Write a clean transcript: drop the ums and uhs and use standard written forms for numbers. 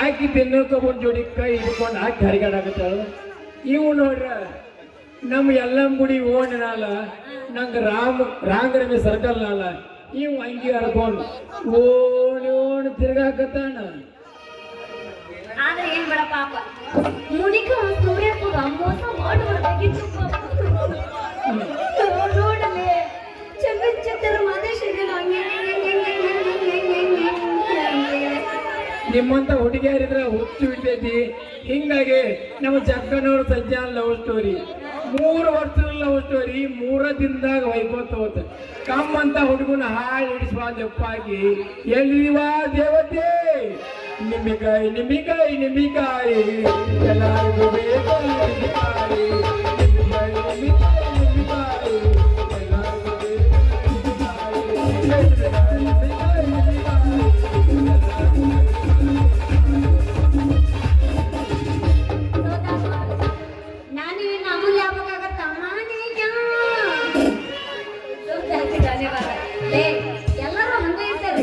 ಆಕಿ ತಿನ್ನೋಕೊಬ್ಬನ ಜೋಡಿ ಕೈ ಹಿಡ್ಕೊಂಡು ಹಾಕಿ ಹರಿಗಾಡಕತ್ತಾಳ. ಇವು ನೋಡ್ರ ನಮ್ಮ ಯಲ್ಲಮ್ಮ ಗುಡಿ ಓಣನಾಲ ನಂಗೆ ರಾಂಗರಮಿ ಸರ್ಕಲ್ ನಾಲ ಇವು ಅಂಗಿ ಹರ್ಕೊಂಡು ಓಣ್ ತಿರ್ಗಾಕತ್ತಾನ. ಆದ್ರೆ ಏನ್ ಬೇಡ ಪಾಪ ಮುನಿಕ ಸೂರ್ಯಪ್ಪಗ ಮೋಸ ಮಾಡಬಾರ್ದಾಗಿತ್ತು. ನೋಡಲೆ ಚಂದ್ರ ಮಾದೇಶಿಗೆ ನಿಮ್ಮಂತ ಹುಡುಗಿಯರಿದ್ರೆ ಹುಚ್ಚು ಬಿಡ್ತೈತಿ. ಹಿಂಗಾಗಿ ನಮ್ಮ ಜಕ್ಕನವ್ರ ಸಂಜಾನ ಲವ್ ಸ್ಟೋರಿ 3 ವರ್ಷದ ಲವ್ ಸ್ಟೋರಿ 3 ದಿನದಾಗ ವೈಕೋತ ಹೋತ. ಕಮ್ಮಂತ ಹುಡುಗನ ಹಾಳು ಹಿಡಿಸ್ಬಾರ್ದಪ್ಪಾಗಿ ಎಲ್ಲಿವಾ ದೇವತೆ ನಿಮ್ಮಿಕಾಯಿ ನಿಮ್ಮಿಕಾಯಿ ನಿಮ್ಮಿಕಾಯಿ ಎಲ್ಲರಿಗೂ ಬೇಕು ನಿಮ್ಮಿಕಾಯಿ ನಿಮ್ಮಿಕಾಯಿ ನಿಮ್ಮಿಕಾಯಿ ನಿಮ್ಮಿಕಾಯಿ ಎಲ್ಲರಿಗೂ ಬೇಕು ನಿಮ್ಮಿಕಾಯಿ ನಾನು ಇನ್ನು ಅಮೂಲ್ಯ ಆಗ್ಬೇಕಾಗತ್ತ ಎಲ್ಲರೂ ಹಂಗ ಇರ್ತಾರೆ.